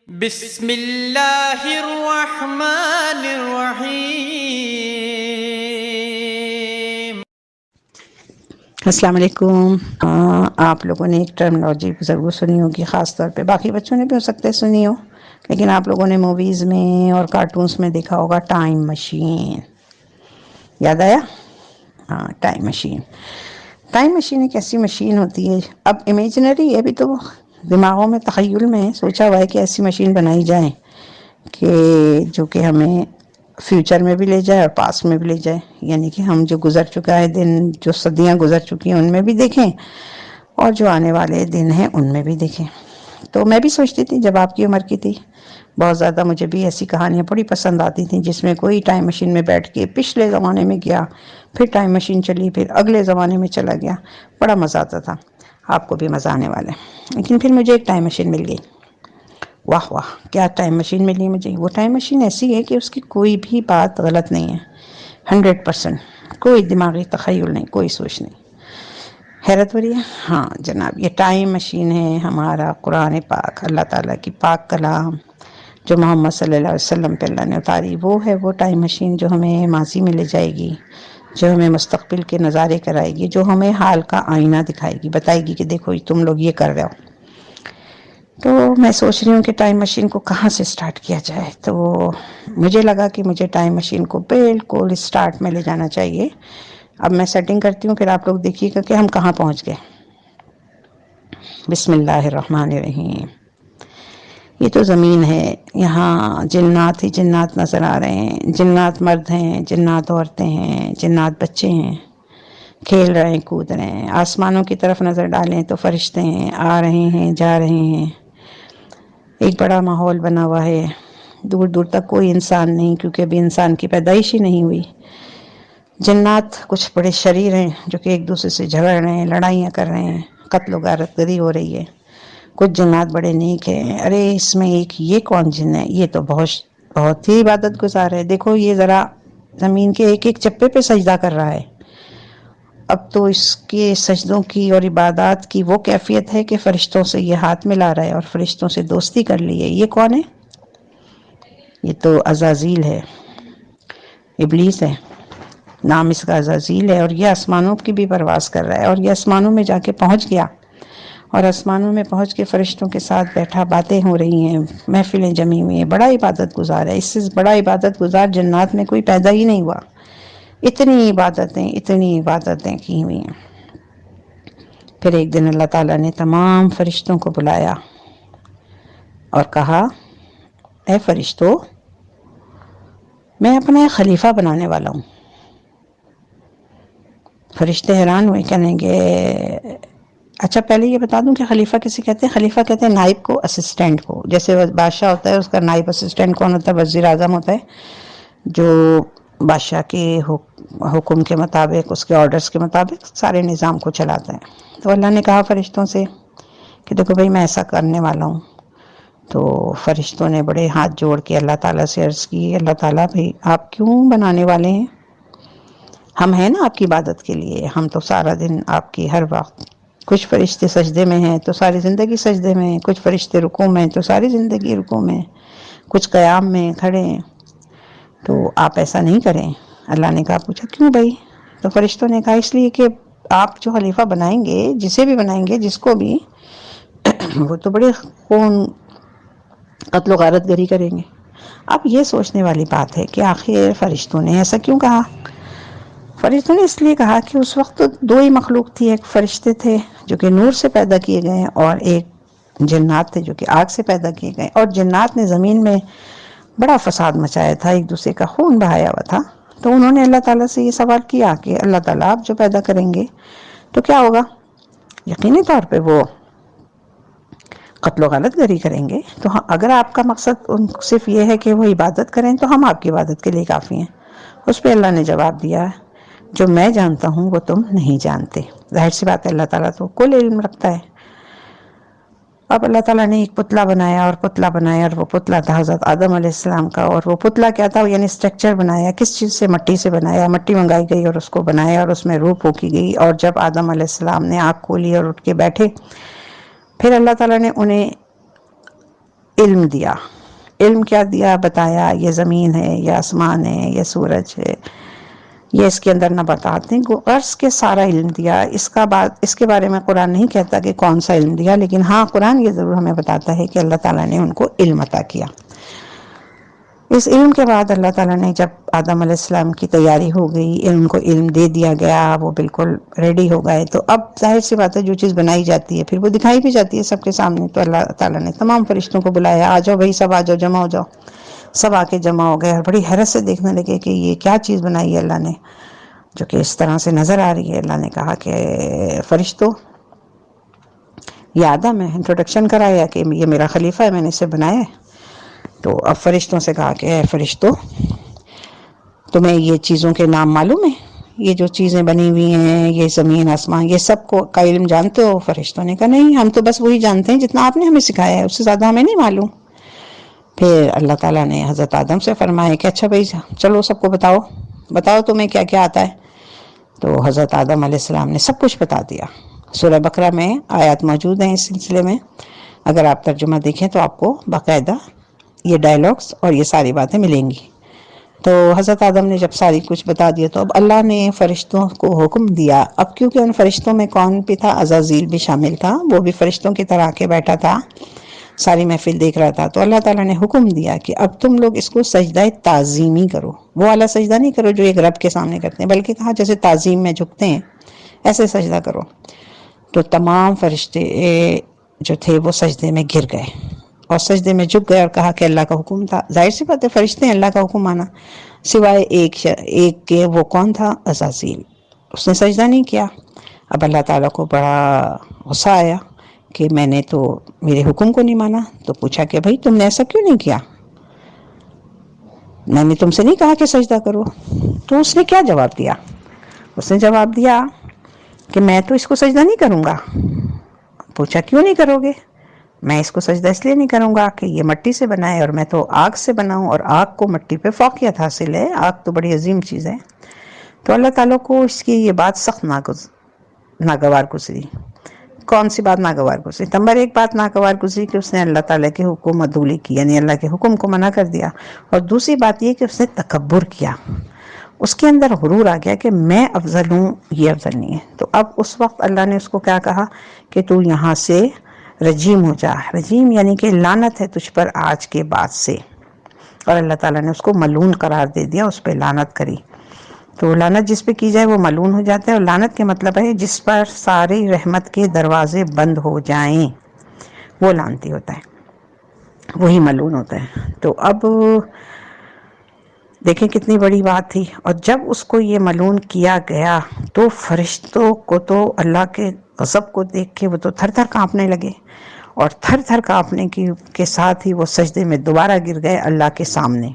بسم اللہ الرحمن الرحیم۔ السلام علیکم۔ آپ لوگوں نے ایک ٹرمنالوجی ضرور سنی ہوگی، خاص طور پہ باقی بچوں نے بھی ہو سکتے سنی ہو، لیکن آپ لوگوں نے موویز میں اور کارٹونز میں دیکھا ہوگا ٹائم مشین۔ یاد آیا؟ ہاں، ٹائم مشین۔ ٹائم مشین ایک ایسی مشین ہوتی ہے، اب امیجنری ہے، ابھی تو دماغوں میں تخیل میں سوچا ہوا ہے کہ ایسی مشین بنائی جائے کہ جو کہ ہمیں فیوچر میں بھی لے جائے اور پاسٹ میں بھی لے جائے، یعنی کہ ہم جو گزر چکا ہے دن، جو صدیاں گزر چکی ہیں ان میں بھی دیکھیں اور جو آنے والے دن ہیں ان میں بھی دیکھیں۔ تو میں بھی سوچتی تھی جب آپ کی عمر کی تھی، بہت زیادہ مجھے بھی ایسی کہانیاں بڑی پسند آتی تھیں جس میں کوئی ٹائم مشین میں بیٹھ کے پچھلے زمانے میں گیا، پھر ٹائم مشین چلی، پھر اگلے زمانے میں چلا گیا، بڑا مزہ آتا تھا۔ آپ کو بھی مزہ آنے والا ہے۔ لیکن پھر مجھے ایک ٹائم مشین مل گئی۔ واہ واہ، کیا ٹائم مشین ملی مجھے! وہ ٹائم مشین ایسی ہے کہ اس کی کوئی بھی بات غلط نہیں ہے، 100%، کوئی دماغی تخیل نہیں، کوئی سوچ نہیں۔ حیرت ہو رہی ہے؟ ہاں جناب، یہ ٹائم مشین ہے ہمارا قرآن پاک، اللہ تعالیٰ کی پاک کلام جو محمد صلی اللہ علیہ وسلم پہ اللہ نے اتاری، وہ ہے وہ ٹائم مشین جو ہمیں ماضی میں لے جائے گی، جو ہمیں مستقبل کے نظارے کرائے گی، جو ہمیں حال کا آئینہ دکھائے گی، بتائے گی کہ دیکھو تم لوگ یہ کر رہے ہو۔ تو میں سوچ رہی ہوں کہ ٹائم مشین کو کہاں سے سٹارٹ کیا جائے، تو مجھے لگا کہ مجھے ٹائم مشین کو بالکل سٹارٹ میں لے جانا چاہیے۔ اب میں سیٹنگ کرتی ہوں، پھر آپ لوگ دیکھیے گا کہ ہم کہاں پہنچ گئے۔ بسم اللہ الرحمن الرحیم۔ یہ تو زمین ہے، یہاں جنات ہی جنات نظر آ رہے ہیں، جنات مرد ہیں، جنات عورتیں ہیں، جنات بچے ہیں، کھیل رہے ہیں، کود رہے ہیں۔ آسمانوں کی طرف نظر ڈالیں تو فرشتے ہیں، آ رہے ہیں، جا رہے ہیں۔ ایک بڑا ماحول بنا ہوا ہے، دور دور تک کوئی انسان نہیں، کیونکہ ابھی انسان کی پیدائش ہی نہیں ہوئی۔ جنات کچھ بڑے شریر ہیں جو کہ ایک دوسرے سے جھگڑ رہے ہیں، لڑائیاں کر رہے ہیں، قتل و غارت گری ہو رہی ہے۔ کچھ جنات بڑے نیک ہیں، ارے اس میں ایک یہ کون جن ہے، یہ تو بہت ہی عبادت گزار ہے، دیکھو یہ ذرا زمین کے ایک ایک چپے پہ سجدہ کر رہا ہے۔ اب تو اس کے سجدوں کی اور عبادات کی وہ کیفیت ہے کہ فرشتوں سے یہ ہاتھ ملا رہا ہے اور فرشتوں سے دوستی کر لی ہے۔ یہ کون ہے؟ یہ تو عزازیل ہے، ابلیس ہے، نام اس کا عزازیل ہے، اور یہ آسمانوں کی بھی پرواز کر رہا ہے، اور یہ آسمانوں میں جا کے پہنچ گیا، اور آسمانوں میں پہنچ کے فرشتوں کے ساتھ بیٹھا، باتیں ہو رہی ہیں، محفلیں جمی ہوئی ہیں، بڑا عبادت گزار ہے۔ اس سے بڑا عبادت گزار جنات میں کوئی پیدا ہی نہیں ہوا۔ اتنی عبادتیں کی ہوئی ہیں۔ پھر ایک دن اللہ تعالیٰ نے تمام فرشتوں کو بلایا اور کہا، اے فرشتو، میں اپنا ایک خلیفہ بنانے والا ہوں۔ فرشتے حیران ہوئے، کہنے گے اچھا پہلے یہ بتا دوں کہ خلیفہ کسے کہتے ہیں؟ خلیفہ کہتے ہیں نائب کو، اسسٹنٹ کو۔ جیسے بادشاہ ہوتا ہے، اس کا نائب اسسٹنٹ کون ہوتا ہے؟ وزیر اعظم ہوتا ہے، جو بادشاہ کے حکم کے مطابق، اس کے آرڈرز کے مطابق سارے نظام کو چلاتا ہے۔ تو اللہ نے کہا فرشتوں سے کہ دیکھو بھائی میں ایسا کرنے والا ہوں۔ تو فرشتوں نے بڑے ہاتھ جوڑ کے اللہ تعالیٰ سے عرض کی، اللہ تعالیٰ بھائی آپ کیوں بنانے والے ہیں؟ ہم ہیں نا آپ کی عبادت کے لیے، ہم تو سارا دن آپ کی ہر وقت، کچھ فرشتے سجدے میں ہیں تو ساری زندگی سجدے میں ہیں، کچھ فرشتے رکوع میں ہیں تو ساری زندگی رکوع میں ہیں، کچھ قیام میں کھڑے ہیں، تو آپ ایسا نہیں کریں۔ اللہ نے کہا پوچھا کیوں بھائی؟ تو فرشتوں نے کہا اس لیے کہ آپ جو خلیفہ بنائیں گے، جسے بھی بنائیں گے، جس کو بھی، وہ تو بڑے خون قتل و غارت گری کریں گے۔ اب یہ سوچنے والی بات ہے کہ آخر فرشتوں نے ایسا کیوں کہا؟ فرشتوں نے اس لیے کہا کہ اس وقت تو دو ہی مخلوق تھی، ایک فرشتے تھے جو کہ نور سے پیدا کیے گئے ہیں، اور ایک جنات تھے جو کہ آگ سے پیدا کیے گئے، اور جنات نے زمین میں بڑا فساد مچایا تھا، ایک دوسرے کا خون بہایا ہوا تھا۔ تو انہوں نے اللہ تعالیٰ سے یہ سوال کیا کہ اللہ تعالیٰ آپ جو پیدا کریں گے تو کیا ہوگا؟ یقینی طور پہ وہ قتل و غارت گری کریں گے، تو اگر آپ کا مقصد صرف یہ ہے کہ وہ عبادت کریں تو ہم آپ کی عبادت کے لیے کافی ہیں۔ اس پہ اللہ نے جواب دیا، جو میں جانتا ہوں وہ تم نہیں جانتے۔ ظاہر سی بات ہے، اللہ تعالیٰ تو کل علم رکھتا ہے۔ اب اللہ تعالیٰ نے ایک پتلا بنایا اور وہ پتلا تھا حضرت آدم علیہ السلام کا، اور وہ پتلا کیا تھا؟ یعنی اسٹرکچر بنایا، کس چیز سے؟ مٹی سے بنایا، مٹی منگائی گئی اور اس کو بنایا، اور اس میں روح پھونکی گئی، اور جب آدم علیہ السلام نے آنکھ کھولی اور اٹھ کے بیٹھے، پھر اللہ تعالیٰ نے انہیں علم دیا. علم کیا دیا؟ بتایا یہ زمین ہے، یہ آسمان ہے، یہ سورج ہے، یہ اس کے اندر نباتات ہیں. غرض کے سارا علم دیا. اس کے بارے میں قرآن نہیں کہتا کہ کون سا علم دیا، لیکن ہاں قرآن یہ ضرور ہمیں بتاتا ہے کہ اللہ تعالیٰ نے ان کو علم عطا کیا. اس علم کے بعد اللہ تعالیٰ نے جب آدم علیہ السلام کی تیاری ہو گئی، ان کو علم دے دیا گیا، وہ بالکل ریڈی ہو گئے، تو اب ظاہر سی بات ہے جو چیز بنائی جاتی ہے پھر وہ دکھائی بھی جاتی ہے سب کے سامنے. تو اللہ تعالیٰ نے تمام فرشتوں کو بلایا، آ جاؤ بھائی، سب آ جاؤ، جمع ہو جاؤ. سب آ کے جمع ہو گئے اور بڑی حیرت سے دیکھنے لگے کہ یہ کیا چیز بنائی ہے اللہ نے جو کہ اس طرح سے نظر آ رہی ہے. اللہ نے کہا کہ فرشتوں، یہ آدم ہے. انٹروڈکشن کرایا کہ یہ میرا خلیفہ ہے، میں نے اسے بنایا ہے. تو اب فرشتوں سے کہا کہ اے فرشتوں، تمہیں یہ چیزوں کے نام معلوم ہے؟ یہ جو چیزیں بنی ہوئی ہیں، یہ زمین آسمان، یہ سب کو کا علم جانتے ہو؟ فرشتوں نے کہا نہیں، ہم تو بس وہی جانتے ہیں جتنا آپ نے ہمیں سکھایا ہے، اس سے زیادہ ہمیں نہیں معلوم. پھر اللہ تعالیٰ نے حضرت آدم سے فرمایا کہ اچھا بھائی چلو سب کو بتاؤ تمہیں کیا کیا آتا ہے. تو حضرت آدم علیہ السلام نے سب کچھ بتا دیا. سورہ بقرہ میں آیات موجود ہیں اس سلسلے میں، اگر آپ ترجمہ دیکھیں تو آپ کو باقاعدہ یہ ڈائلاگس اور یہ ساری باتیں ملیں گی. تو حضرت آدم نے جب ساری کچھ بتا دیا تو اب اللہ نے فرشتوں کو حکم دیا. اب کیونکہ ان فرشتوں میں کون بھی تھا؟ عزازیل بھی شامل تھا، وہ بھی فرشتوں کی طرح کے بیٹھا تھا، ساری محفل دیکھ رہا تھا. تو اللہ تعالیٰ نے حکم دیا کہ اب تم لوگ اس کو سجدہ تعظیمی کرو. وہ والا سجدہ نہیں کرو جو ایک رب کے سامنے کرتے ہیں، بلکہ کہا جیسے تعظیم میں جھکتے ہیں ایسے سجدہ کرو. تو تمام فرشتے جو تھے وہ سجدے میں گر گئے اور سجدے میں جھک گئے اور کہا کہ اللہ کا حکم تھا. ظاہر سی بات ہے فرشتے ہیں، اللہ کا حکم مانا، سوائے ایک کے. وہ کون تھا؟ عزازیل. اس نے سجدہ نہیں کیا. اب اللہ تعالیٰ کو بڑا غصہ آیا کہ میں نے تو میرے حکم کو نہیں مانا. تو پوچھا کہ بھائی تم نے ایسا کیوں نہیں کیا؟ میں نے تم سے نہیں کہا کہ سجدہ کرو. تو اس نے کیا جواب دیا؟ اس نے جواب دیا کہ میں تو اس کو سجدہ نہیں کروں گا. پوچھا کیوں نہیں کرو گے؟ میں اس کو سجدہ اس لیے نہیں کروں گا کہ یہ مٹی سے بنا ہے اور میں تو آگ سے بنا ہوں، اور آگ کو مٹی پہ فوقیت حاصل ہے، آگ تو بڑی عظیم چیز ہے. تو اللہ تعالیٰ کو اس کی یہ بات سخت ناگوار گزری. کون سی بات ناگوار گزری؟ نمبر ایک بات ناگوار گزری کہ اس نے اللہ تعالیٰ کے حکم عدولی کی، یعنی اللہ کے حکم کو منع کر دیا. اور دوسری بات یہ کہ اس نے تکبر کیا، اس کے اندر غرور آ گیا کہ میں افضل ہوں، یہ افضل نہیں ہے. تو اب اس وقت اللہ نے اس کو کیا کہا کہ تو یہاں سے رجیم ہو جا. رجیم یعنی کہ لعنت ہے تجھ پر آج کے بعد سے. اور اللہ تعالیٰ نے اس کو ملعون قرار دے دیا، اس پہ لعنت کری. تو لعنت جس پہ کی جائے وہ ملعون ہو جاتا ہے، اور لعنت کے مطلب ہے جس پر ساری رحمت کے دروازے بند ہو جائیں وہ لعنتی ہوتا ہے، وہی ملعون ہوتا ہے. تو اب دیکھیں کتنی بڑی بات تھی. اور جب اس کو یہ ملعون کیا گیا تو فرشتوں کو تو اللہ کے غضب کو دیکھ کے وہ تو تھر تھر کانپنے لگے، اور تھر تھر کانپنے کے ساتھ ہی وہ سجدے میں دوبارہ گر گئے اللہ کے سامنے.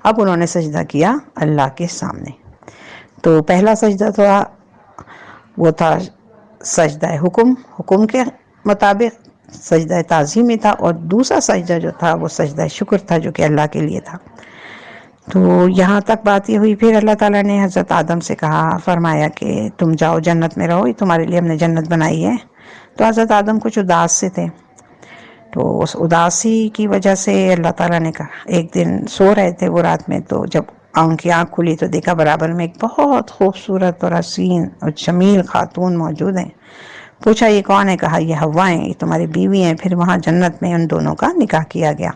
اب انہوں نے سجدہ کیا اللہ کے سامنے. تو پہلا سجدہ تھا وہ تھا سجدہ حکم کے مطابق سجدہ تعظیمی تھا، اور دوسرا سجدہ جو تھا وہ سجدہ شکر تھا جو کہ اللہ کے لیے تھا. تو یہاں تک بات یہ ہوئی. پھر اللہ تعالیٰ نے حضرت آدم سے فرمایا کہ تم جاؤ جنت میں رہو، یہ تمہارے لیے ہم نے جنت بنائی ہے. تو حضرت آدم کچھ اداس سے تھے، تو اس اداسی کی وجہ سے اللہ تعالیٰ نے کہا، ایک دن سو رہے تھے وہ رات میں، تو جب آنکھ کھلی تو دیکھا برابر میں ایک بہت خوبصورت اور حسین اور جمیل خاتون موجود ہیں. پوچھا یہ کون ہے؟ کہا یہ حوا ہیں، یہ تمہاری بیوی ہیں. پھر وہاں جنت میں ان دونوں کا نکاح کیا گیا.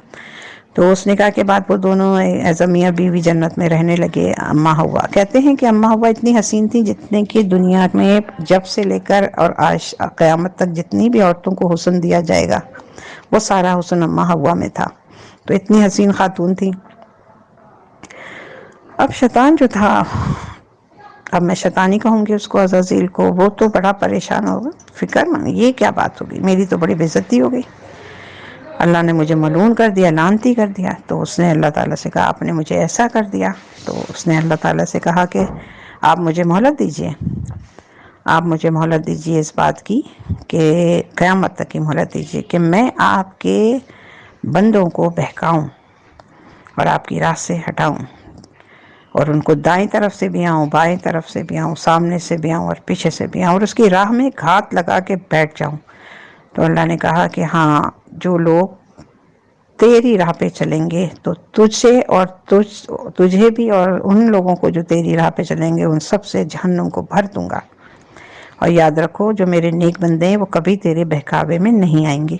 تو اس نکاح کے بعد وہ دونوں ایز میاں بیوی جنت میں رہنے لگے. اماں حوا کہتے ہیں کہ اماں حوا اتنی حسین تھی جتنے کہ دنیا میں جب سے لے کر اور آج قیامت تک جتنی بھی عورتوں کو حسن دیا جائے گا وہ سارا حسن اماں حوا میں تھا. تو اتنی حسین خاتون تھی. اب شیطان جو تھا، اب میں شیطانی کہوں گی اس کو، عزازیل کو، وہ تو بڑا پریشان ہوگا، فکر مند، یہ کیا بات ہوگی، میری تو بڑی بے عزتی ہو گئی، اللہ نے مجھے ملعون کر دیا، لعنتی کر دیا. تو اس نے اللہ تعالیٰ سے کہا آپ نے مجھے ایسا کر دیا. تو اس نے اللہ تعالیٰ سے کہا کہ آپ مجھے مہلت دیجئے، آپ مجھے مہلت دیجئے اس بات کی کہ قیامت تک کی مہلت دیجئے کہ میں آپ کے بندوں کو بہکاؤں اور آپ کی راہ سے ہٹاؤں، اور ان کو دائیں طرف سے بھی آؤں، بائیں طرف سے بھی آؤں، سامنے سے بھی آؤں اور پیچھے سے بھی آؤں، اور اس کی راہ میں گھات لگا کے بیٹھ جاؤں. تو اللہ نے کہا کہ ہاں، جو لوگ تیری راہ پہ چلیں گے تو تجھے بھی اور ان لوگوں کو جو تیری راہ پہ چلیں گے ان سب سے جہنم کو بھر دوں گا، اور یاد رکھو جو میرے نیک بندے ہیں وہ کبھی تیرے بہکاوے میں نہیں آئیں گے۔